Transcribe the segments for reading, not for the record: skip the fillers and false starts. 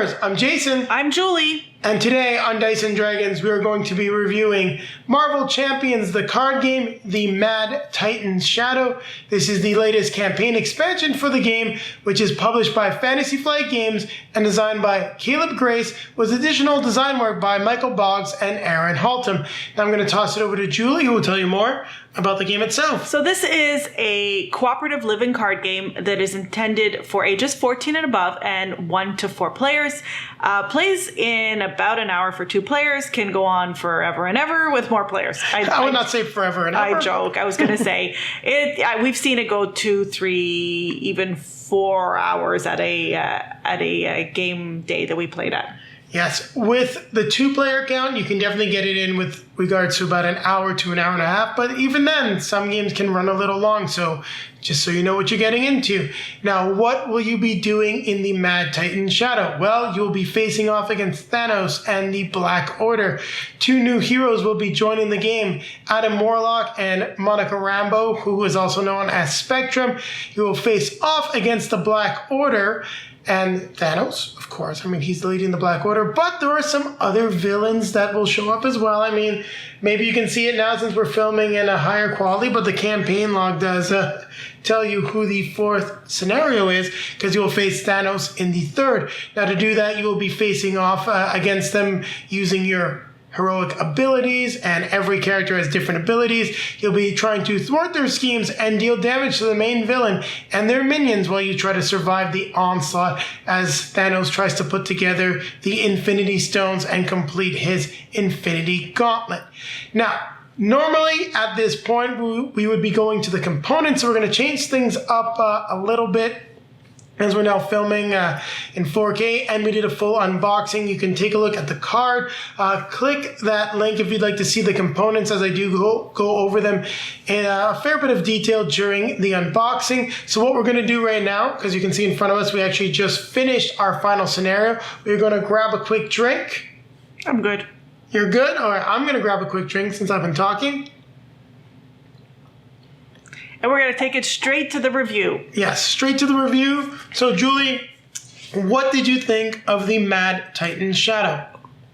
Gamers. I'm Jason. I'm Julie. And today on Dice & Dragons, we are going to be reviewing Marvel Champions, the card game, the Mad Titan's Shadow. This is the latest campaign expansion for the game, which is published by Fantasy Flight Games and designed by Caleb Grace, with additional design work by Michael Boggs and Aaron Holtom. Now I'm going to toss it over to Julie, who will tell you more about the game itself. So this is a cooperative living card game that is intended for ages 14 and above and 1 to 4 players. Plays in about an hour for 2 players, can go on forever and ever with more players. I would not say forever and ever. I joke. I was going to say, we've seen it go 2, 3, even 4 hours at a game day that we played at. Yes, with the 2-player count, you can definitely get it in with regards to about an hour to an hour and a half. But even then, some games can run a little long. So just so you know what you're getting into. Now, what will you be doing in the Mad Titan Shadow? Well, you'll be facing off against Thanos and the Black Order. 2 new heroes will be joining the game, Adam Warlock and Monica Rambeau, who is also known as Spectrum. You will face off against the Black Order and Thanos, of course. I mean, he's leading the Black Order, but there are some other villains that will show up as well. I mean, maybe you can see it now since we're filming in a higher quality, but the campaign log does tell you who the 4th scenario is, because you will face Thanos in the 3rd. Now, to do that, you will be facing off against them using your heroic abilities, and every character has different abilities. You'll be trying to thwart their schemes and deal damage to the main villain and their minions while you try to survive the onslaught as Thanos tries to put together the Infinity Stones and complete his Infinity Gauntlet. Now, normally at this point, we would be going to the components, so we're going to change things up a little bit, as we're now filming in 4K, and we did a full unboxing. You can take a look at the card. Click that link if you'd like to see the components, as I do go over them in a fair bit of detail during the unboxing. So what we're going to do right now, because you can see in front of us, we actually just finished our final scenario. We're going to grab a quick drink. I'm good. You're good? All right, I'm going to grab a quick drink since I've been talking. And we're going to take it straight to the review. Yes, straight to the review. So, Julie, what did you think of the Mad Titan Shadow?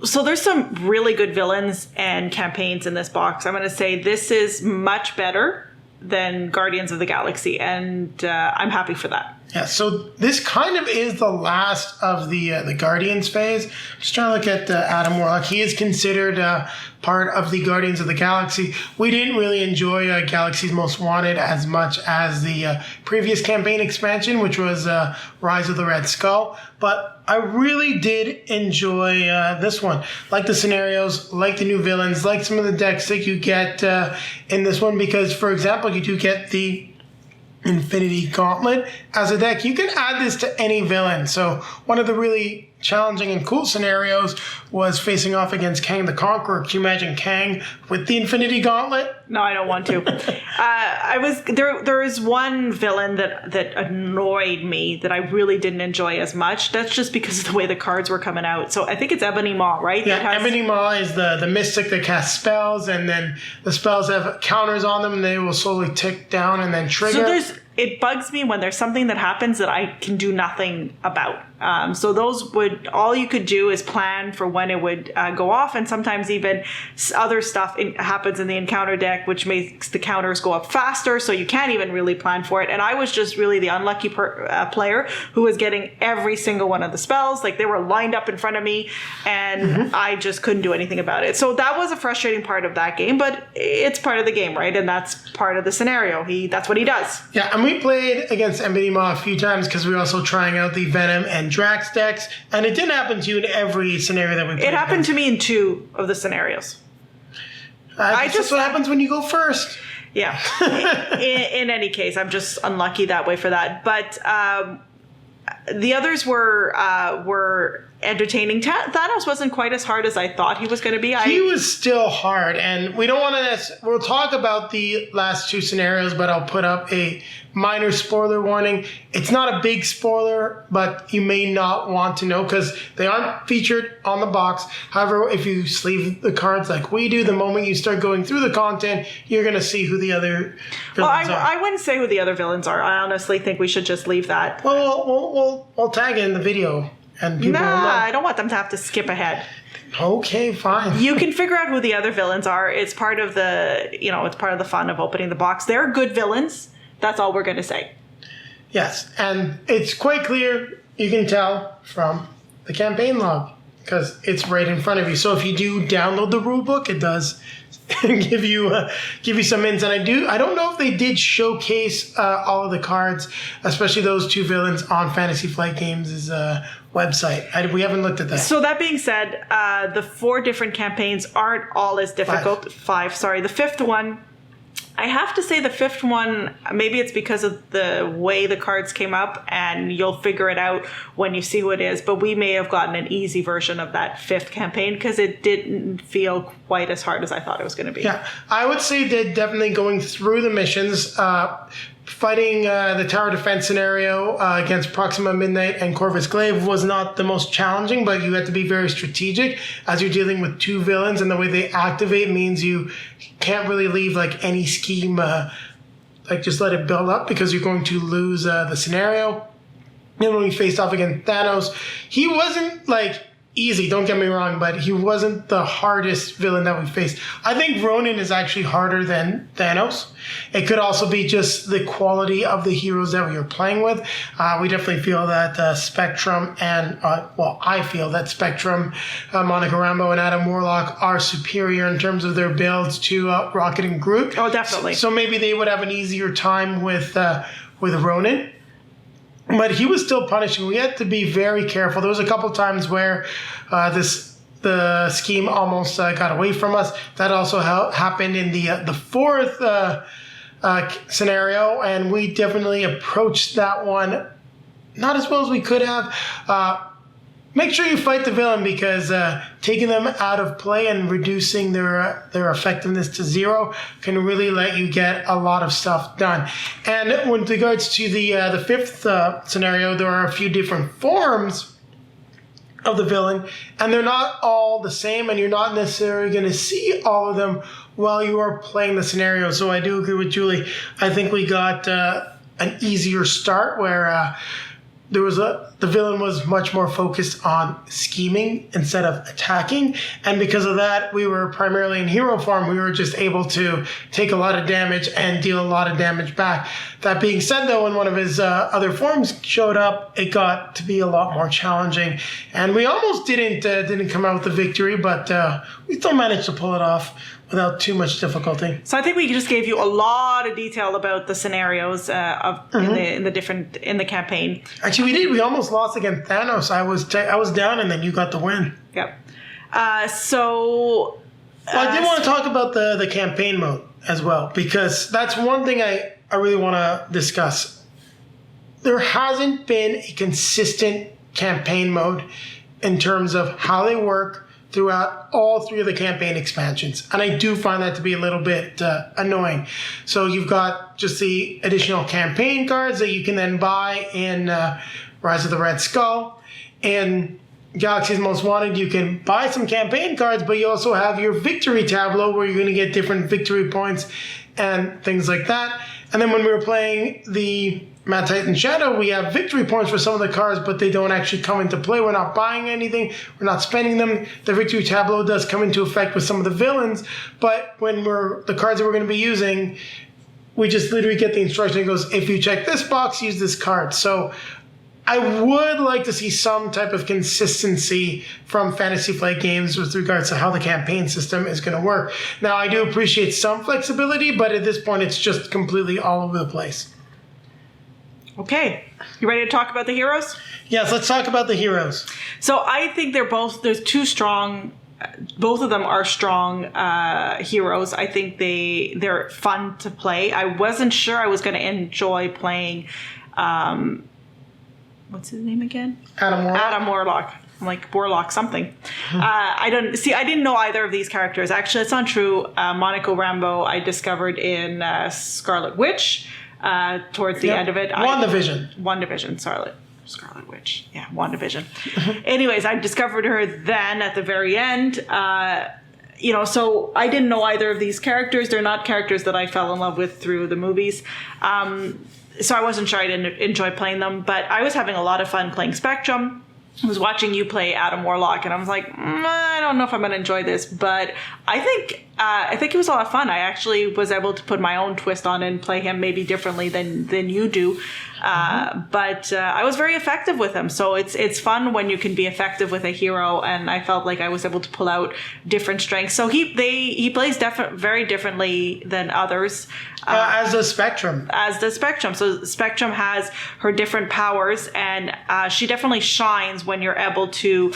So there's some really good villains and campaigns in this box. I'm going to say this is much better than Guardians of the Galaxy, and I'm happy for that. Yeah, so this kind of is the last of the Guardians phase. I'm just trying to look at Adam Warlock. He is considered part of the Guardians of the Galaxy. We didn't really enjoy Galaxy's Most Wanted as much as the previous campaign expansion, which was Rise of the Red Skull. But I really did enjoy this one. Like the scenarios, like the new villains, like some of the decks that you get in this one. Because, for example, you do get the Infinity Gauntlet as a deck. You can add this to any villain. So one of the really challenging and cool scenarios was facing off against Kang the Conqueror. Can you imagine Kang with the Infinity Gauntlet? No, I don't want to. There is one villain that annoyed me that I really didn't enjoy as much. That's just because of the way the cards were coming out. So I think it's Ebony Maw, right? Yeah, Ebony Maw is the mystic that casts spells, and then the spells have counters on them, and they will slowly tick down and then trigger. So it bugs me when there's something that happens that I can do nothing about. So those all you could do is plan for when it would go off, and sometimes even other stuff happens in the encounter deck, which makes the counters go up faster, so you can't even really plan for it. And I was just really the unlucky player who was getting every single one of the spells. Like, they were lined up in front of me, and I just couldn't do anything about it. So that was a frustrating part of that game, but it's part of the game, right? And that's part of the scenario. That's what he does. Yeah, and we played against Ebony Maw a few times because we were also trying out the Venom and Drax decks, and it didn't happen to you in every scenario that we played. It happened to me in 2 of the scenarios. That's what happens when you go first. Yeah. in any case, I'm just unlucky that way for that. But the others were entertaining. Thanos wasn't quite as hard as I thought he was going to be. He was still hard, and we don't want to... We'll talk about the last 2 scenarios, but I'll put up a minor spoiler warning. It's not a big spoiler, but you may not want to know because they aren't featured on the box. However, if you sleeve the cards like we do, the moment you start going through the content, you're going to see who the other villains are. I wouldn't say who the other villains are. I honestly think we should just leave that. Well, we'll tag it in the video. and people will know. I don't want them to have to skip ahead. Okay, fine. You can figure out who the other villains are. It's part of it's part of the fun of opening the box. They're good villains. That's all we're going to say. Yes, and it's quite clear, you can tell from the campaign log, because it's right in front of you. So if you do download the rulebook, it does give you some hints. And I don't know if they did showcase all of the cards, especially those two villains, on Fantasy Flight Games' website. We haven't looked at that. So that being said, the 4 different campaigns aren't all as difficult. 5, sorry. The 5th one, I have to say the 5th one, maybe it's because of the way the cards came up, and you'll figure it out when you see who it is, but we may have gotten an easy version of that 5th campaign because it didn't feel quite as hard as I thought it was going to be. Yeah, I would say that definitely going through the missions, fighting the tower defense scenario against Proxima Midnight and Corvus Glaive was not the most challenging, but you had to be very strategic as you're dealing with 2 villains, and the way they activate means you can't really leave like any scheme, just let it build up, because you're going to lose the scenario. And when we faced off against Thanos, he wasn't easy, don't get me wrong, but he wasn't the hardest villain that we faced. I think Ronan is actually harder than Thanos. It could also be just the quality of the heroes that we were playing with. We definitely feel that Spectrum and, I feel that Spectrum, Monica Rambeau, and Adam Warlock are superior in terms of their builds to Rocket and Groot. Oh, definitely. So maybe they would have an easier time with Ronan. But he was still punishing. We had to be very careful. There was a couple times where the scheme almost got away from us. That also happened in the 4th scenario, and we definitely approached that one not as well as we could have. Make sure you fight the villain, because taking them out of play and reducing their effectiveness to 0 can really let you get a lot of stuff done. And with regards to the 5th scenario, there are a few different forms of the villain, and they're not all the same, and you're not necessarily going to see all of them while you are playing the scenario. So I do agree with Julie. I think we got an easier start where the villain was much more focused on scheming instead of attacking, and because of that, we were primarily in hero form. We were just able to take a lot of damage and deal a lot of damage back. That being said, though, when one of his other forms showed up, it got to be a lot more challenging, and we almost didn't come out with the victory, but we still managed to pull it off without too much difficulty. So I think we just gave you a lot of detail about the scenarios in the campaign. Actually, we did. We almost lost against Thanos. I was down, and then you got the win. Yep. I did want to talk about the campaign mode as well, because that's one thing I really want to discuss. There hasn't been a consistent campaign mode in terms of how they work throughout all 3 of the campaign expansions. And I do find that to be a little bit annoying. So you've got just the additional campaign cards that you can then buy in Rise of the Red Skull. In Galaxy's Most Wanted, you can buy some campaign cards, but you also have your victory tableau where you're going to get different victory points and things like that. And then when we were playing the Mad Titan Shadow, we have victory points for some of the cards, but they don't actually come into play. We're not buying anything. We're not spending them. The victory tableau does come into effect with some of the villains, but when the cards that we're going to be using, we just literally get the instruction. It goes, if you check this box, use this card. So I would like to see some type of consistency from Fantasy Flight Games with regards to how the campaign system is going to work. Now, I do appreciate some flexibility, but at this point, it's just completely all over the place. Okay, you ready to talk about the heroes? Yes, let's talk about the heroes. So I think there's 2 strong, both of them are strong heroes. I think they're fun to play. I wasn't sure I was going to enjoy playing, what's his name again? Adam Warlock. I'm like, Warlock something. I didn't know either of these characters. Actually, it's not true. Monica Rambeau I discovered in Scarlet Witch. Towards the end of it. WandaVision, Scarlet Witch. Yeah, WandaVision. Anyways, I discovered her then at the very end. So I didn't know either of these characters. They're not characters that I fell in love with through the movies. So I wasn't sure I didn't enjoy playing them, but I was having a lot of fun playing Spectrum. was watching you play Adam Warlock, and I was like, I don't know if I'm going to enjoy this, but I think it was a lot of fun. I actually was able to put my own twist on it and play him maybe differently than you do. But I was very effective with him. So it's fun when you can be effective with a hero, and I felt like I was able to pull out different strengths. So he plays very differently than others. As a Spectrum. As the Spectrum. So Spectrum has her different powers, and she definitely shines when you're able to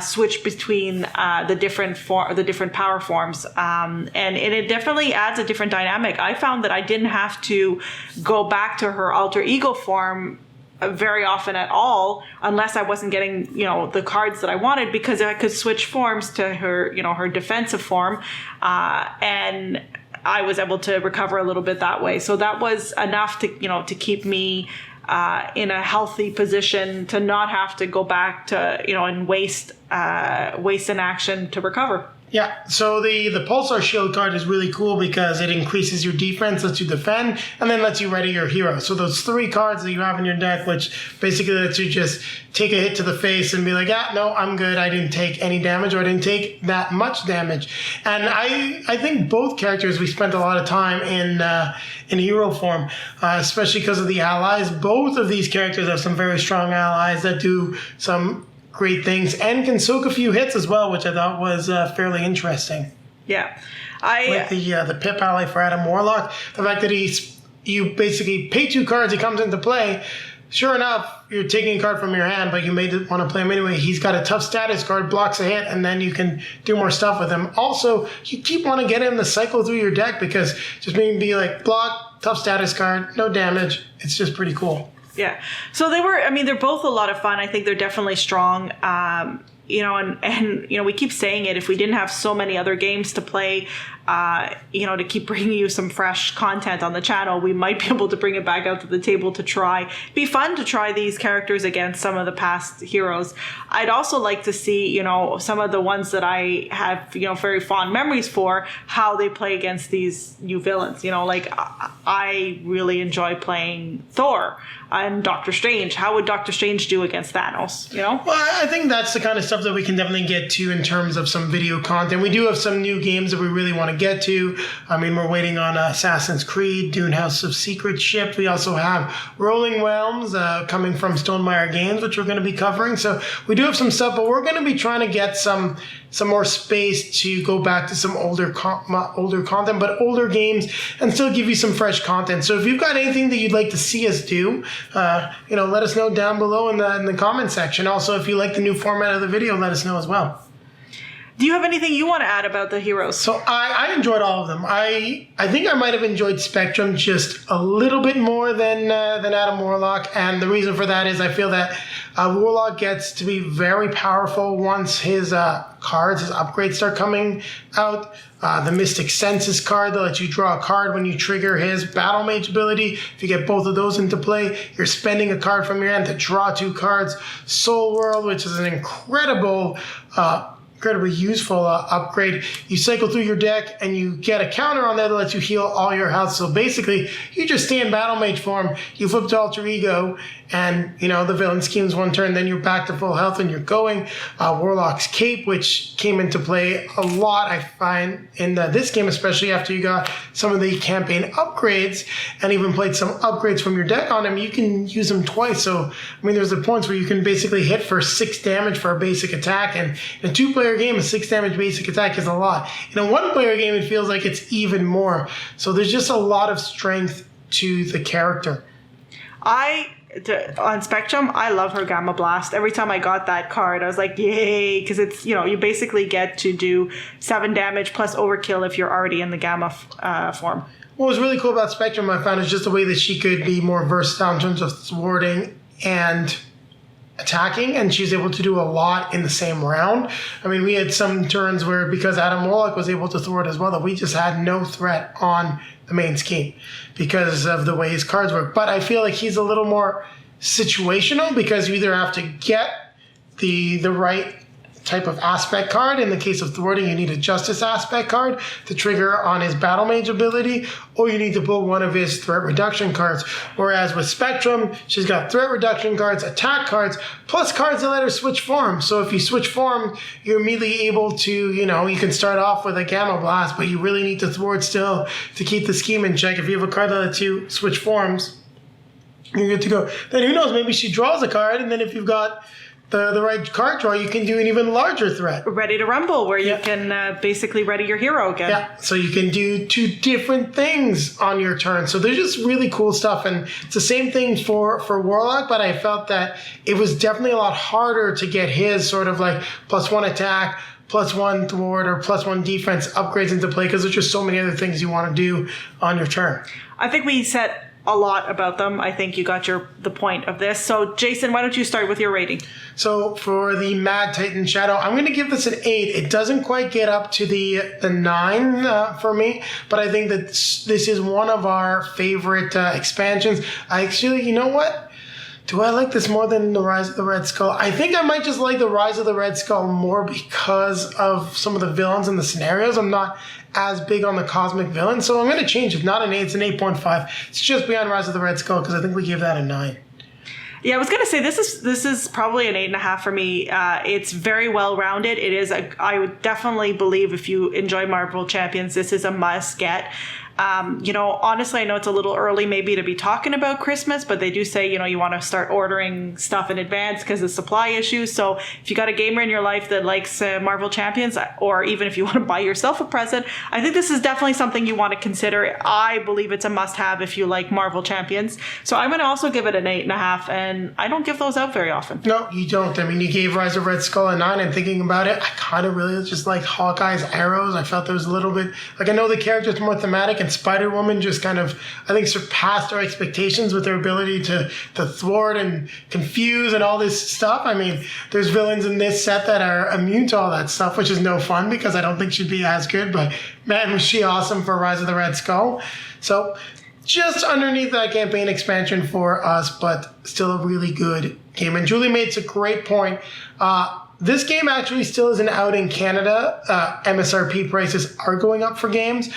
switch between the different power forms. And it definitely adds a different dynamic. I found that I didn't have to go back to her alter ego form very often at all, unless I wasn't getting, the cards that I wanted, because I could switch forms to her, her defensive form, and I was able to recover a little bit that way. So that was enough to keep me in a healthy position, to not have to go back to, and waste an action to recover. Yeah, so the Pulsar Shield card is really cool because it increases your defense, lets you defend, and then lets you ready your hero. So those 3 cards that you have in your deck, which basically lets you just take a hit to the face and be like, no, I'm good. I didn't take any damage, or I didn't take that much damage. And I think both characters, we spent a lot of time in hero form, especially because of the allies. Both of these characters have some very strong allies that do some great things and can soak a few hits as well, which I thought was fairly interesting. Yeah, like the Pip ally for Adam Warlock, the fact that you basically pay 2 cards, he comes into play. Sure enough, you're taking a card from your hand, but you may want to play him anyway. He's got a tough status card, blocks a hit, and then you can do more stuff with him. Also, you keep wanting to get him to cycle through your deck, because just maybe like block, tough status card, no damage. It's just pretty cool. Yeah. So they're both a lot of fun. I think they're definitely strong. And we keep saying it, if we didn't have so many other games to play, to keep bringing you some fresh content on the channel, we might be able to bring it back out to the table to try. It'd be fun to try these characters against some of the past heroes. I'd also like to see, some of the ones that I have, very fond memories for, how they play against these new villains. Like I really enjoy playing Thor and Doctor Strange. How would Doctor Strange do against Thanos, Well, I think that's the kind of stuff that we can definitely get to in terms of some video content. We do have some new games that we really want to get to. I mean, we're waiting on Assassin's Creed, Dune House of Secret Ship. We also have Rolling Realms coming from Stonemaier Games, which we're going to be covering. So we do have some stuff, but we're going to be trying to get some more space to go back to some older content, but older games, and still give you some fresh content. So if you've got anything that you'd like to see us do, let us know down below in the comment section. Also, if you like the new format of the video, let us know as well. Do you have anything you want to add about the heroes? So I enjoyed all of them. I think I might have enjoyed Spectrum just a little bit more than Adam Warlock, and the reason for that is I feel that Warlock gets to be very powerful once his cards, his upgrades start coming out. The Mystic Senses card that lets you draw a card when you trigger his Battle Mage ability. If you get both of those into play, you're spending a card from your hand to draw 2 cards. Soul World, which is an incredibly useful upgrade. You cycle through your deck and you get a counter on there that lets you heal all your health. So basically, you just stay in Battle Mage form, you flip to Alter Ego, and the villain schemes 1 turn, then you're back to full health and you're going. Warlock's Cape, which came into play a lot, I find, in this game, especially after you got some of the campaign upgrades and even played some upgrades from your deck on him. You can use them twice. So, there's the points where you can basically hit for 6 damage for a basic attack, and in a 2-player game, a 6 damage basic attack is a lot. In a 1-player game, it feels like it's even more. So there's just a lot of strength to the character. On Spectrum, I love her Gamma Blast. Every time I got that card, I was like, yay, because it's, you basically get to do 7 damage plus overkill if you're already in the Gamma form. What was really cool about Spectrum, I found, is just the way that she could be more versatile in terms of thwarting and attacking, and she's able to do a lot in the same round. We had some turns where, because Adam Warlock was able to thwart as well, that we just had no threat on the main scheme because of the way his cards work. But I feel like he's a little more situational, because you either have to get the right type of aspect card. In the case of thwarting, you need a justice aspect card to trigger on his battle mage ability, or you need to pull one of his threat reduction cards. Whereas with Spectrum, she's got threat reduction cards, attack cards, plus cards that let her switch form. So if you switch form, you're immediately able to, you can start off with a Gamma Blast, but you really need to thwart still to keep the scheme in check. If you have a card that lets you switch forms, you're good to go. Then who knows, maybe she draws a card, and then if you've got the right card draw, you can do an even larger threat. Ready to rumble, where you can basically ready your hero again. Yeah, so you can do 2 different things on your turn. So there's just really cool stuff, and it's the same thing for Warlock, but I felt that it was definitely a lot harder to get his sort of like +1 attack, +1 thwart, or +1 defense upgrades into play, because there's just so many other things you want to do on your turn. I think we said a lot about them. I think you got the point of this. So Jason, why don't you start with your rating? So for the Mad Titan Shadow, I'm going to give this an 8. It doesn't quite get up to the 9 for me, but I think that this is one of our favorite expansions. I actually, you know what? Do I like this more than the Rise of the Red Skull? I think I might just like the Rise of the Red Skull more because of some of the villains and the scenarios. I'm not as big on the cosmic villain, so I'm going to change. It's not an 8, it's an 8.5. It's just beyond Rise of the Red Skull, because I think we give that a 9. Yeah, I was gonna say this is probably an 8.5 for me. It's very well rounded. It is I would definitely believe if you enjoy Marvel Champions, this is a must get. Honestly, I know it's a little early maybe to be talking about Christmas, but they do say, you want to start ordering stuff in advance because of supply issues. So if you got a gamer in your life that likes Marvel Champions, or even if you want to buy yourself a present, I think this is definitely something you want to consider. I believe it's a must-have if you like Marvel Champions. So I'm going to also give it an 8.5, and I don't give those out very often. No, you don't. I mean, you gave Rise of Red Skull a 9, and thinking about it, I kind of really just like Hawkeye's arrows. I felt there was a little bit, I know the character's more thematic, and Spider-Woman just kind of, I think, surpassed our expectations with their ability to thwart and confuse and all this stuff. I mean, there's villains in this set that are immune to all that stuff, which is no fun because I don't think she'd be as good, but man, was she awesome for Rise of the Red Skull. So just underneath that campaign expansion for us, but still a really good game. And Julie made a great point. This game actually still isn't out in Canada. MSRP prices are going up for games.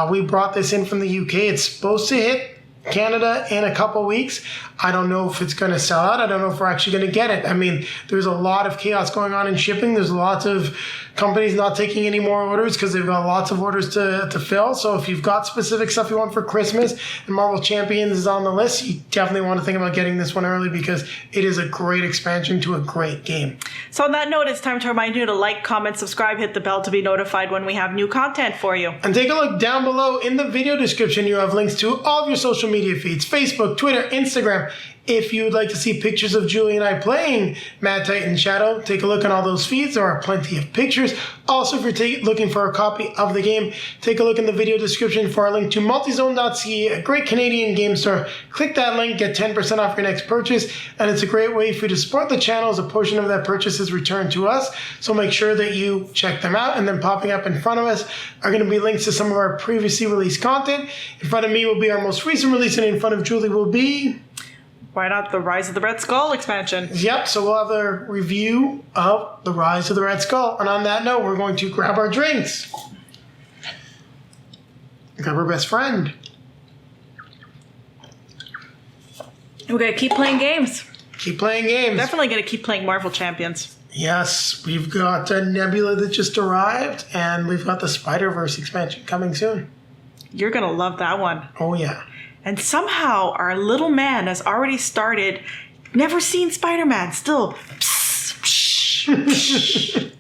We brought this in from the UK. It's supposed to hit Canada in a couple weeks. I don't know if it's going to sell out. I don't know if we're actually going to get it. I mean, there's a lot of chaos going on in shipping. There's lots of companies not taking any more orders because they've got lots of orders to fill. So if you've got specific stuff you want for Christmas and Marvel Champions is on the list, you definitely want to think about getting this one early because it is a great expansion to a great game. So on that note, it's time to remind you to like, comment, subscribe, hit the bell to be notified when we have new content for you. And take a look down below in the video description. You have links to all of your social media feeds, Facebook, Twitter, Instagram. If you would like to see pictures of Julie and I playing Mad Titan Shadow, take a look on all those feeds. There are plenty of pictures. Also, if you're looking for a copy of the game, take a look in the video description for our link to multizone.ca, a great Canadian game store. Click that link, get 10% off your next purchase, and it's a great way for you to support the channel as a portion of that purchase is returned to us. So make sure that you check them out. And then popping up in front of us are going to be links to some of our previously released content. In front of me will be our most recent release, and in front of Julie will be... Why not the Rise of the Red Skull expansion? Yep, so we'll have a review of the Rise of the Red Skull. And on that note, we're going to grab our drinks. Grab our best friend. We're going to keep playing games. Keep playing games. Definitely going to keep playing Marvel Champions. Yes, we've got a Nebula that just arrived, and we've got the Spider-Verse expansion coming soon. You're going to love that one. Oh, yeah. And somehow our little man has already started. Never seen Spider-Man. Still. Psh, psh, psh.